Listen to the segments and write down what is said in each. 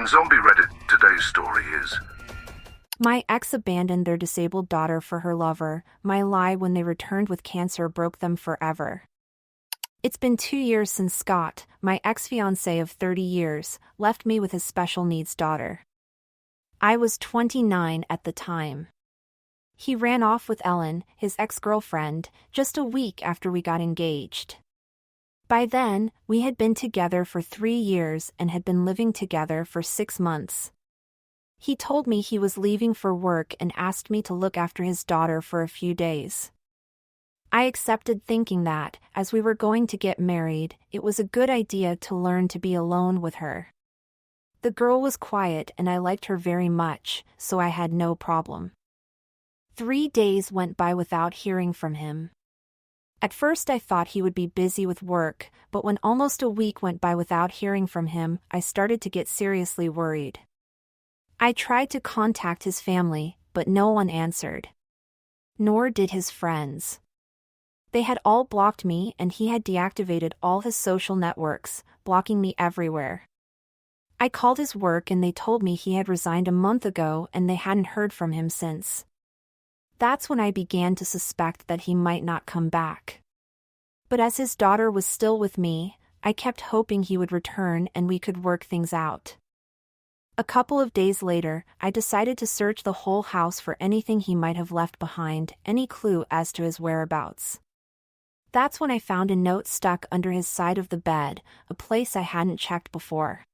On Zombie Reddit, today's story is My ex abandoned their disabled daughter for her lover. My lie when they returned with cancer broke them forever. It's been 2 years since Scott, my ex-fiancé of 30 years, left me with his special needs daughter. I was 29 at the time. He ran off with Ellen, his ex-girlfriend, just a week after we got engaged. By then, we had been together for 3 years and had been living together for 6 months. He told me he was leaving for work and asked me to look after his daughter for a few days. I accepted, thinking that, as we were going to get married, it was a good idea to learn to be alone with her. The girl was quiet and I liked her very much, so I had no problem. 3 days went by without hearing from him. At first I thought he would be busy with work, but when almost a week went by without hearing from him, I started to get seriously worried. I tried to contact his family, but no one answered. Nor did his friends. They had all blocked me and he had deactivated all his social networks, blocking me everywhere. I called his work and they told me he had resigned a month ago and they hadn't heard from him since. That's when I began to suspect that he might not come back. But as his daughter was still with me, I kept hoping he would return and we could work things out. A couple of days later, I decided to search the whole house for anything he might have left behind, any clue as to his whereabouts. That's when I found a note stuck under his side of the bed, a place I hadn't checked before.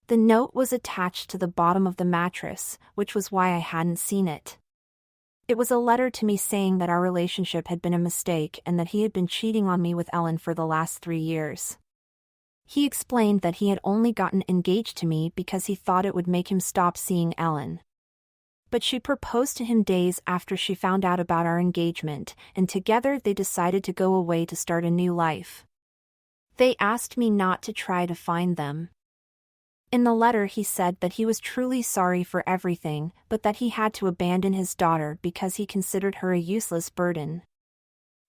The note was attached to the bottom of the mattress, which was why I hadn't seen it. It was a letter to me saying that our relationship had been a mistake and that he had been cheating on me with Ellen for the last 3 years. He explained that he had only gotten engaged to me because he thought it would make him stop seeing Ellen. But she proposed to him days after she found out about our engagement, and together they decided to go away to start a new life. They asked me not to try to find them. In the letter he said that he was truly sorry for everything, but that he had to abandon his daughter because he considered her a useless burden.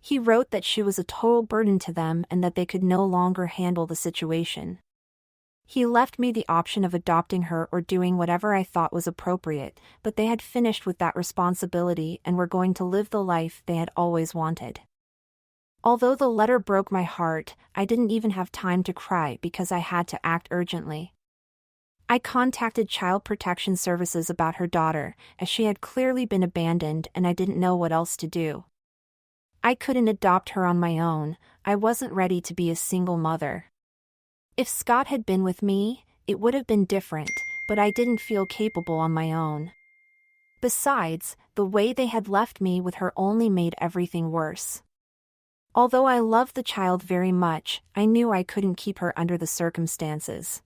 He wrote that she was a total burden to them and that they could no longer handle the situation. He left me the option of adopting her or doing whatever I thought was appropriate, but they had finished with that responsibility and were going to live the life they had always wanted. Although the letter broke my heart, I didn't even have time to cry because I had to act urgently. I contacted Child Protection Services about her daughter, as she had clearly been abandoned and I didn't know what else to do. I couldn't adopt her on my own. I wasn't ready to be a single mother. If Scott had been with me, it would have been different, but I didn't feel capable on my own. Besides, the way they had left me with her only made everything worse. Although I loved the child very much, I knew I couldn't keep her under the circumstances.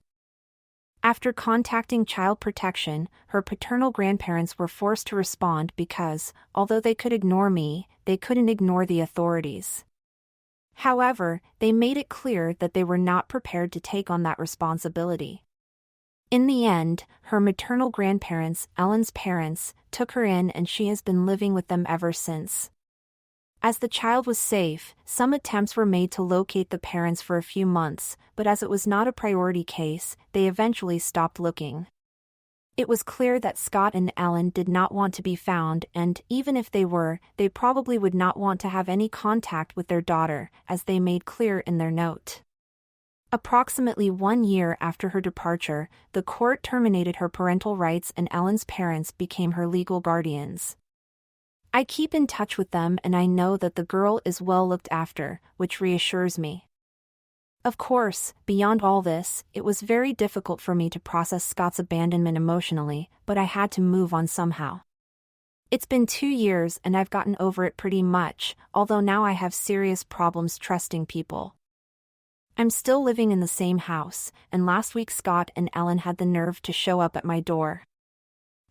After contacting Child Protection, her paternal grandparents were forced to respond because, although they could ignore me, they couldn't ignore the authorities. However, they made it clear that they were not prepared to take on that responsibility. In the end, her maternal grandparents, Ellen's parents, took her in and she has been living with them ever since. As the child was safe, some attempts were made to locate the parents for a few months, but as it was not a priority case, they eventually stopped looking. It was clear that Scott and Ellen did not want to be found and, even if they were, they probably would not want to have any contact with their daughter, as they made clear in their note. Approximately 1 year after her departure, the court terminated her parental rights and Ellen's parents became her legal guardians. I keep in touch with them and I know that the girl is well looked after, which reassures me. Of course, beyond all this, it was very difficult for me to process Scott's abandonment emotionally, but I had to move on somehow. It's been 2 years and I've gotten over it pretty much, although now I have serious problems trusting people. I'm still living in the same house, and last week Scott and Ellen had the nerve to show up at my door.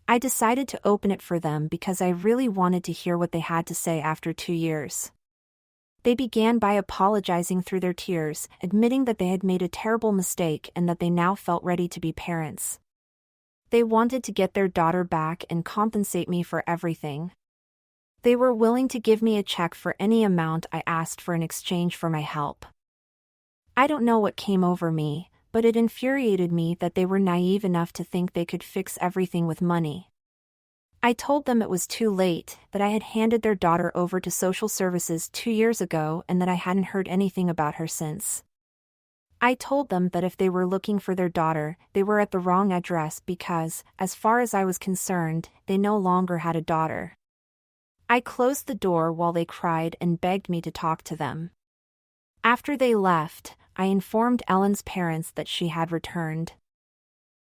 I decided to open it for them because I really wanted to hear what they had to say after 2 years. They began by apologizing through their tears, admitting that they had made a terrible mistake and that they now felt ready to be parents. They wanted to get their daughter back and compensate me for everything. They were willing to give me a check for any amount I asked for in exchange for my help. I don't know what came over me, but it infuriated me that they were naive enough to think they could fix everything with money. I told them it was too late, that I had handed their daughter over to social services 2 years ago and that I hadn't heard anything about her since. I told them that if they were looking for their daughter, they were at the wrong address because, as far as I was concerned, they no longer had a daughter. I closed the door while they cried and begged me to talk to them. After they left, I informed Ellen's parents that she had returned.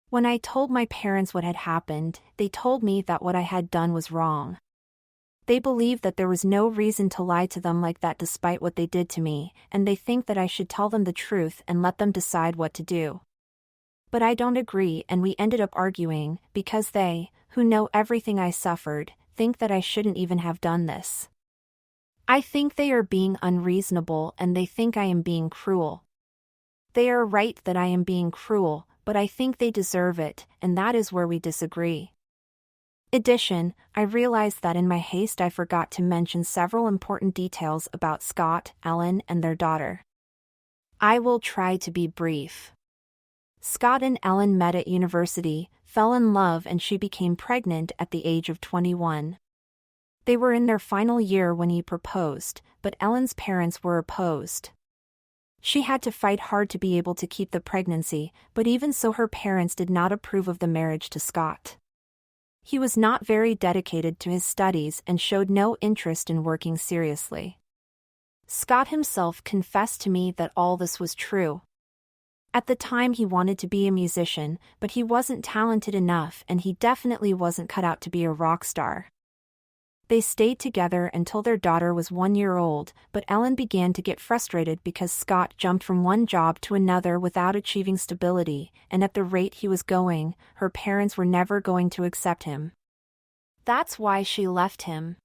When I told my parents what had happened, they told me that what I had done was wrong. They believe that there was no reason to lie to them like that despite what they did to me, and they think that I should tell them the truth and let them decide what to do. But I don't agree, and we ended up arguing, because they, who know everything I suffered, think that I shouldn't even have done this. I think they are being unreasonable and they think I am being cruel. They are right that I am being cruel, but I think they deserve it, and that is where we disagree. Addition, I realized that in my haste I forgot to mention several important details about Scott, Ellen, and their daughter. I will try to be brief. Scott and Ellen met at university, fell in love, and she became pregnant at the age of 21. They were in their final year when he proposed, but Ellen's parents were opposed. She had to fight hard to be able to keep the pregnancy, but even so her parents did not approve of the marriage to Scott. He was not very dedicated to his studies and showed no interest in working seriously. Scott himself confessed to me that all this was true. At the time he wanted to be a musician, but he wasn't talented enough and he definitely wasn't cut out to be a rock star. They stayed together until their daughter was 1 year old, but Ellen began to get frustrated because Scott jumped from one job to another without achieving stability, and at the rate he was going, her parents were never going to accept him. That's why she left him.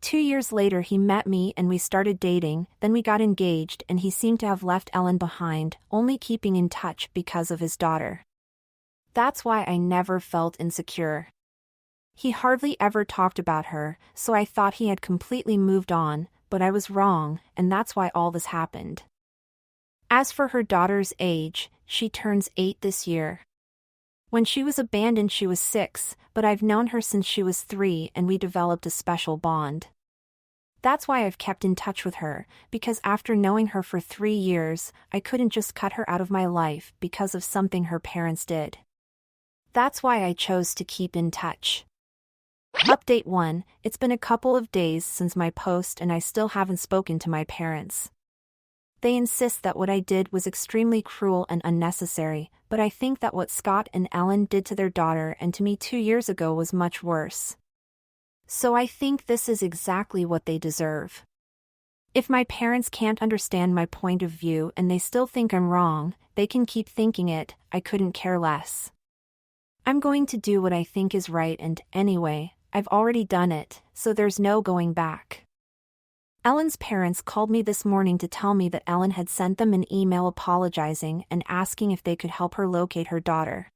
2 years later he met me and we started dating, then we got engaged and he seemed to have left Ellen behind, only keeping in touch because of his daughter. That's why I never felt insecure. He hardly ever talked about her, so I thought he had completely moved on, but I was wrong, and that's why all this happened. As for her daughter's age, she turns 8 this year. When she was abandoned she was 6, but I've known her since she was 3 and we developed a special bond. That's why I've kept in touch with her, because after knowing her for 3 years, I couldn't just cut her out of my life because of something her parents did. That's why I chose to keep in touch. Update 1, it's been a couple of days since my post and I still haven't spoken to my parents. They insist that what I did was extremely cruel and unnecessary, but I think that what Scott and Ellen did to their daughter and to me 2 years ago was much worse. So I think this is exactly what they deserve. If my parents can't understand my point of view and they still think I'm wrong, they can keep thinking it, I couldn't care less. I'm going to do what I think is right and, anyway, I've already done it, so there's no going back. Ellen's parents called me this morning to tell me that Ellen had sent them an email apologizing and asking if they could help her locate her daughter.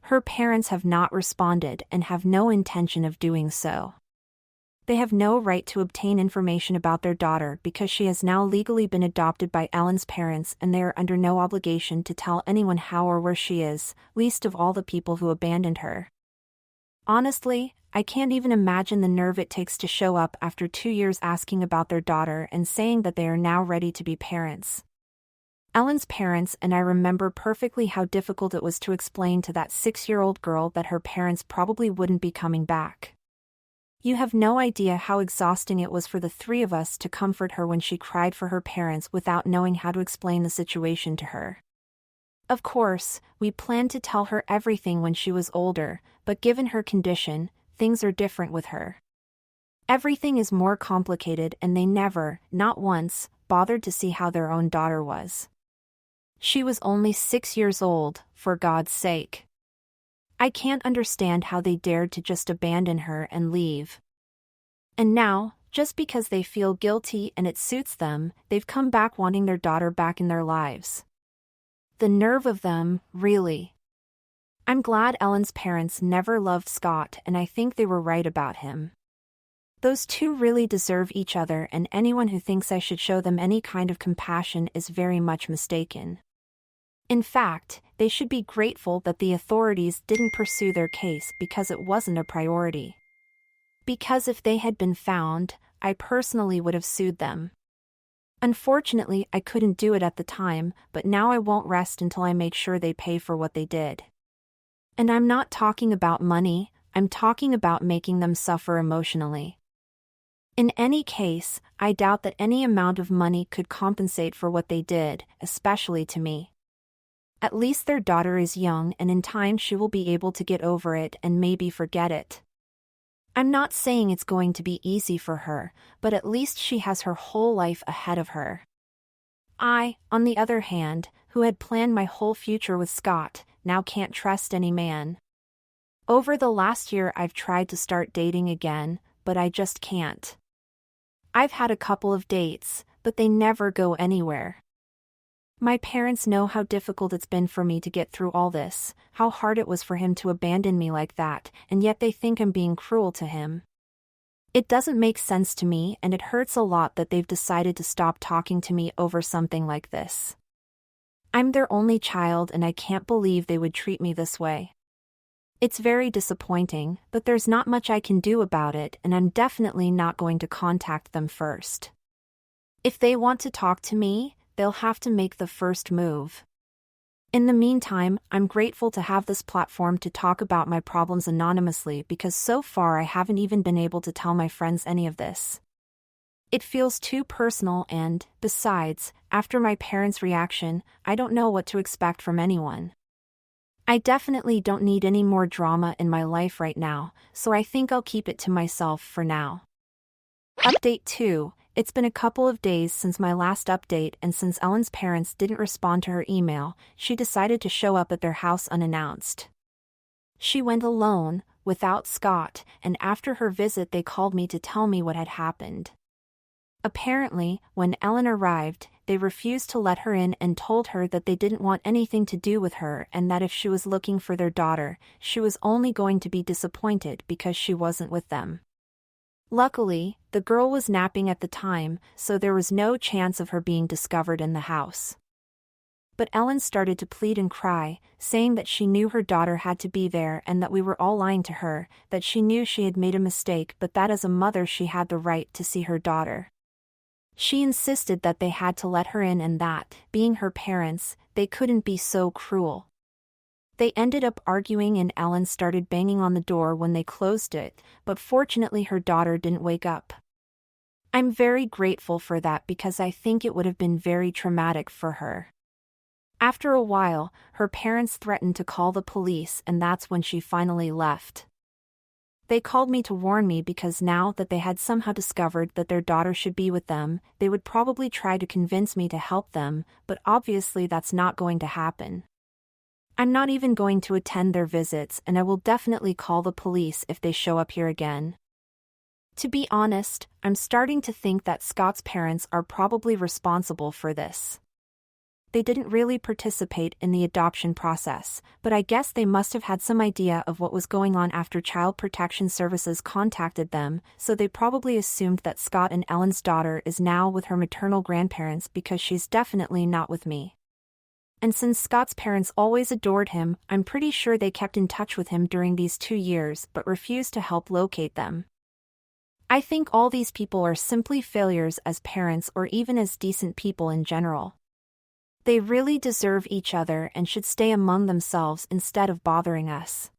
Her parents have not responded and have no intention of doing so. They have no right to obtain information about their daughter because she has now legally been adopted by Ellen's parents and they are under no obligation to tell anyone how or where she is, least of all the people who abandoned her. Honestly, I can't even imagine the nerve it takes to show up after 2 years asking about their daughter and saying that they are now ready to be parents. Ellen's parents and I remember perfectly how difficult it was to explain to that 6-year-old girl that her parents probably wouldn't be coming back. You have no idea how exhausting it was for the 3 of us to comfort her when she cried for her parents without knowing how to explain the situation to her. Of course, we planned to tell her everything when she was older, but given her condition, things are different with her. Everything is more complicated and they never, not once, bothered to see how their own daughter was. She was only 6 years old, for God's sake. I can't understand how they dared to just abandon her and leave. And now, just because they feel guilty and it suits them, they've come back wanting their daughter back in their lives. The nerve of them, really. I'm glad Ellen's parents never loved Scott and I think they were right about him. Those 2 really deserve each other and anyone who thinks I should show them any kind of compassion is very much mistaken. In fact, they should be grateful that the authorities didn't pursue their case because it wasn't a priority. Because if they had been found, I personally would have sued them. Unfortunately, I couldn't do it at the time, but now I won't rest until I make sure they pay for what they did. And I'm not talking about money, I'm talking about making them suffer emotionally. In any case, I doubt that any amount of money could compensate for what they did, especially to me. At least their daughter is young and in time she will be able to get over it and maybe forget it. I'm not saying it's going to be easy for her, but at least she has her whole life ahead of her. I, on the other hand, who had planned my whole future with Scott, now can't trust any man. Over the last year I've tried to start dating again, but I just can't. I've had a couple of dates, but they never go anywhere. My parents know how difficult it's been for me to get through all this, how hard it was for him to abandon me like that, and yet they think I'm being cruel to him. It doesn't make sense to me, and it hurts a lot that they've decided to stop talking to me over something like this. I'm their only child and I can't believe they would treat me this way. It's very disappointing, but there's not much I can do about it, and I'm definitely not going to contact them first. If they want to talk to me, they'll have to make the first move. In the meantime, I'm grateful to have this platform to talk about my problems anonymously because so far I haven't even been able to tell my friends any of this. It feels too personal and, besides, after my parents' reaction, I don't know what to expect from anyone. I definitely don't need any more drama in my life right now, so I think I'll keep it to myself for now. Update 2. It's been a couple of days since my last update, and since Ellen's parents didn't respond to her email, she decided to show up at their house unannounced. She went alone, without Scott, and after her visit they called me to tell me what had happened. Apparently, when Ellen arrived, they refused to let her in and told her that they didn't want anything to do with her and that if she was looking for their daughter, she was only going to be disappointed because she wasn't with them. Luckily, the girl was napping at the time, so there was no chance of her being discovered in the house. But Ellen started to plead and cry, saying that she knew her daughter had to be there and that we were all lying to her, that she knew she had made a mistake but that as a mother she had the right to see her daughter. She insisted that they had to let her in and that, being her parents, they couldn't be so cruel. They ended up arguing and Ellen started banging on the door when they closed it, but fortunately her daughter didn't wake up. I'm very grateful for that because I think it would have been very traumatic for her. After a while, her parents threatened to call the police and that's when she finally left. They called me to warn me because now that they had somehow discovered that their daughter should be with them, they would probably try to convince me to help them, but obviously that's not going to happen. I'm not even going to attend their visits and I will definitely call the police if they show up here again. To be honest, I'm starting to think that Scott's parents are probably responsible for this. They didn't really participate in the adoption process, but I guess they must have had some idea of what was going on after Child Protection Services contacted them, so they probably assumed that Scott and Ellen's daughter is now with her maternal grandparents because she's definitely not with me. And since Scott's parents always adored him, I'm pretty sure they kept in touch with him during these 2 years but refused to help locate them. I think all these people are simply failures as parents or even as decent people in general. They really deserve each other and should stay among themselves instead of bothering us.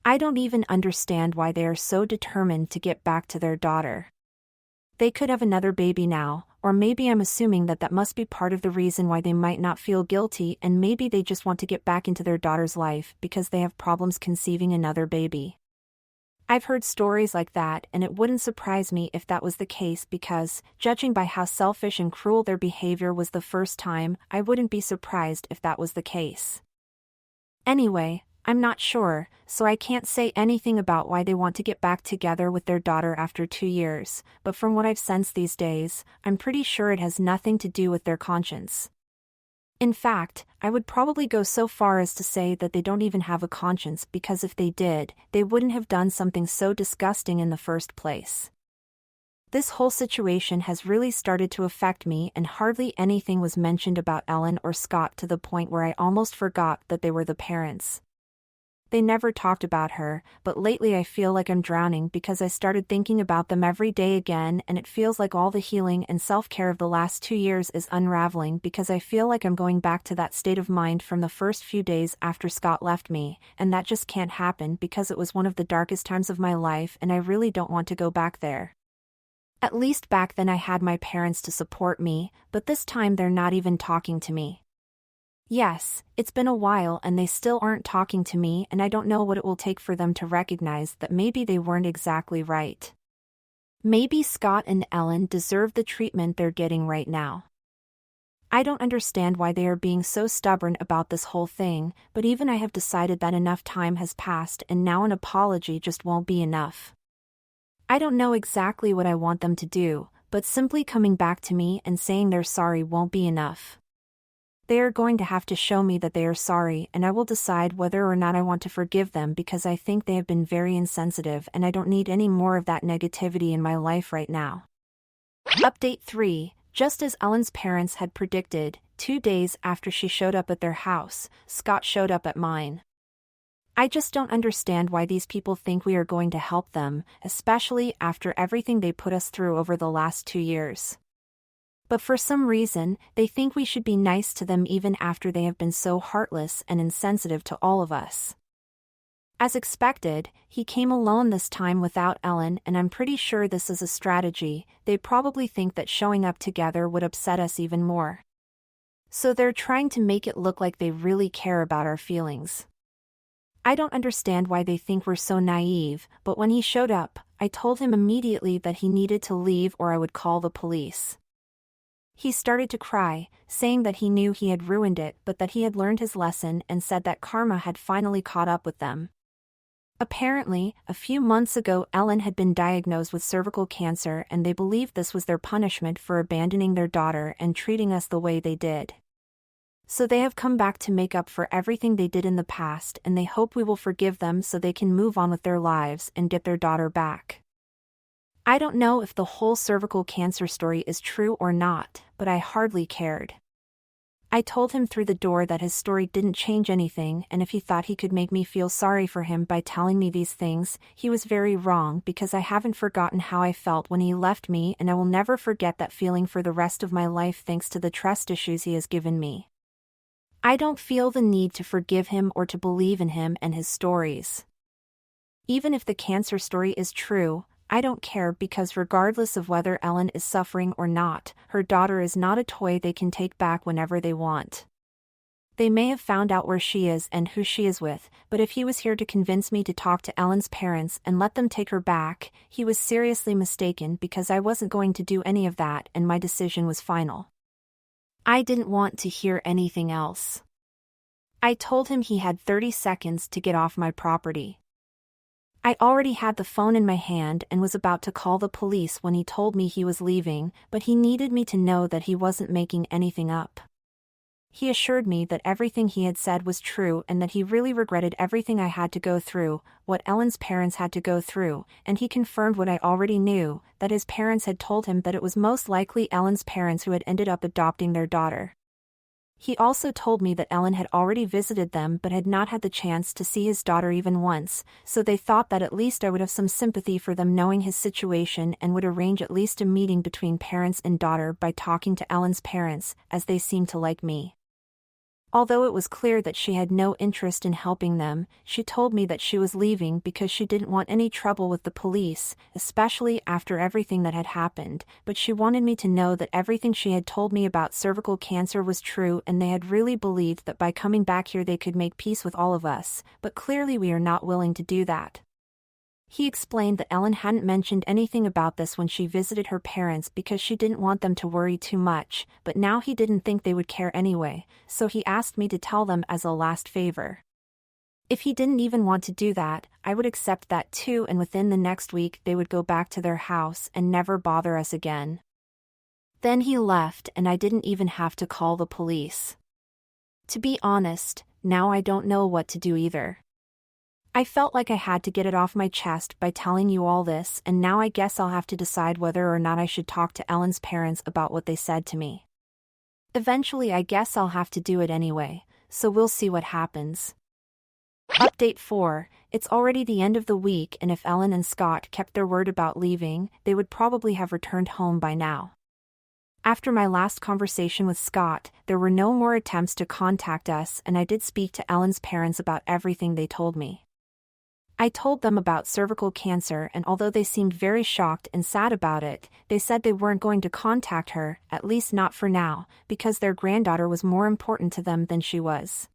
I don't even understand why they are so determined to get back to their daughter. They could have another baby now, or maybe I'm assuming that that must be part of the reason why they might not feel guilty and maybe they just want to get back into their daughter's life because they have problems conceiving another baby. I've heard stories like that and it wouldn't surprise me if that was the case because, judging by how selfish and cruel their behavior was the first time, I wouldn't be surprised if that was the case. Anyway, I'm not sure, so I can't say anything about why they want to get back together with their daughter after 2 years, but from what I've sensed these days, I'm pretty sure it has nothing to do with their conscience. In fact, I would probably go so far as to say that they don't even have a conscience because if they did, they wouldn't have done something so disgusting in the first place. This whole situation has really started to affect me, and hardly anything was mentioned about Ellen or Scott, to the point where I almost forgot that they were the parents. They never talked about her, but lately I feel like I'm drowning because I started thinking about them every day again, and it feels like all the healing and self-care of the last 2 years is unraveling because I feel like I'm going back to that state of mind from the first few days after Scott left me, and that just can't happen because it was one of the darkest times of my life and I really don't want to go back there. At least back then I had my parents to support me, but this time they're not even talking to me. Yes, it's been a while and they still aren't talking to me, and I don't know what it will take for them to recognize that maybe they weren't exactly right. Maybe Scott and Ellen deserve the treatment they're getting right now. I don't understand why they are being so stubborn about this whole thing, but even I have decided that enough time has passed and now an apology just won't be enough. I don't know exactly what I want them to do, but simply coming back to me and saying they're sorry won't be enough. They are going to have to show me that they are sorry, and I will decide whether or not I want to forgive them because I think they have been very insensitive and I don't need any more of that negativity in my life right now. Update 3. Just as Ellen's parents had predicted, 2 days after she showed up at their house, Scott showed up at mine. I just don't understand why these people think we are going to help them, especially after everything they put us through over the last 2 years. But for some reason, they think we should be nice to them even after they have been so heartless and insensitive to all of us. As expected, he came alone this time without Ellen, and I'm pretty sure this is a strategy. They probably think that showing up together would upset us even more. So they're trying to make it look like they really care about our feelings. I don't understand why they think we're so naive, but when he showed up, I told him immediately that he needed to leave or I would call the police. He started to cry, saying that he knew he had ruined it but that he had learned his lesson, and said that karma had finally caught up with them. Apparently, a few months ago Ellen had been diagnosed with cervical cancer, and they believed this was their punishment for abandoning their daughter and treating us the way they did. So they have come back to make up for everything they did in the past, and they hope we will forgive them so they can move on with their lives and get their daughter back. I don't know if the whole cervical cancer story is true or not, but I hardly cared. I told him through the door that his story didn't change anything, and if he thought he could make me feel sorry for him by telling me these things, he was very wrong, because I haven't forgotten how I felt when he left me, and I will never forget that feeling for the rest of my life thanks to the trust issues he has given me. I don't feel the need to forgive him or to believe in him and his stories. Even if the cancer story is true, I don't care, because regardless of whether Ellen is suffering or not, her daughter is not a toy they can take back whenever they want. They may have found out where she is and who she is with, but if he was here to convince me to talk to Ellen's parents and let them take her back, he was seriously mistaken, because I wasn't going to do any of that and my decision was final. I didn't want to hear anything else. I told him he had 30 seconds to get off my property. I already had the phone in my hand and was about to call the police when he told me he was leaving, but he needed me to know that he wasn't making anything up. He assured me that everything he had said was true and that he really regretted everything I had to go through, what Ellen's parents had to go through, and he confirmed what I already knew, that his parents had told him that it was most likely Ellen's parents who had ended up adopting their daughter. He also told me that Ellen had already visited them but had not had the chance to see his daughter even once, so they thought that at least I would have some sympathy for them knowing his situation and would arrange at least a meeting between parents and daughter by talking to Ellen's parents, as they seemed to like me. Although it was clear that she had no interest in helping them, she told me that she was leaving because she didn't want any trouble with the police, especially after everything that had happened, but she wanted me to know that everything she had told me about cervical cancer was true and they had really believed that by coming back here they could make peace with all of us, but clearly we are not willing to do that. He explained that Ellen hadn't mentioned anything about this when she visited her parents because she didn't want them to worry too much, but now he didn't think they would care anyway, so he asked me to tell them as a last favor. If he didn't even want to do that, I would accept that too, and within the next week they would go back to their house and never bother us again. Then he left and I didn't even have to call the police. To be honest, now I don't know what to do either. I felt like I had to get it off my chest by telling you all this, and now I guess I'll have to decide whether or not I should talk to Ellen's parents about what they said to me. Eventually, I guess I'll have to do it anyway, so we'll see what happens. Update 4. It's already the end of the week, and if Ellen and Scott kept their word about leaving, they would probably have returned home by now. After my last conversation with Scott, there were no more attempts to contact us, and I did speak to Ellen's parents about everything they told me. I told them about cervical cancer, and although they seemed very shocked and sad about it, they said they weren't going to contact her, at least not for now, because their granddaughter was more important to them than she was.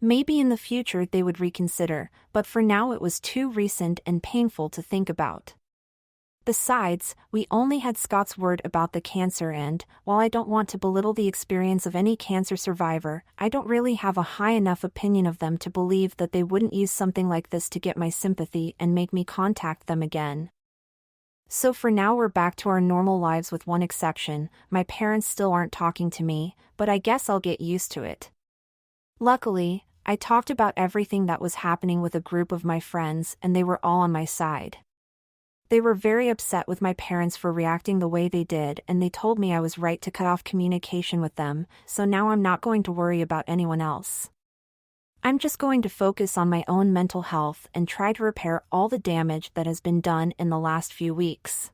Maybe in the future they would reconsider, but for now it was too recent and painful to think about. Besides, we only had Scott's word about the cancer, and, while I don't want to belittle the experience of any cancer survivor, I don't really have a high enough opinion of them to believe that they wouldn't use something like this to get my sympathy and make me contact them again. So for now we're back to our normal lives with one exception. My parents still aren't talking to me, but I guess I'll get used to it. Luckily, I talked about everything that was happening with a group of my friends, and they were all on my side. They were very upset with my parents for reacting the way they did, and they told me I was right to cut off communication with them, so now I'm not going to worry about anyone else. I'm just going to focus on my own mental health and try to repair all the damage that has been done in the last few weeks.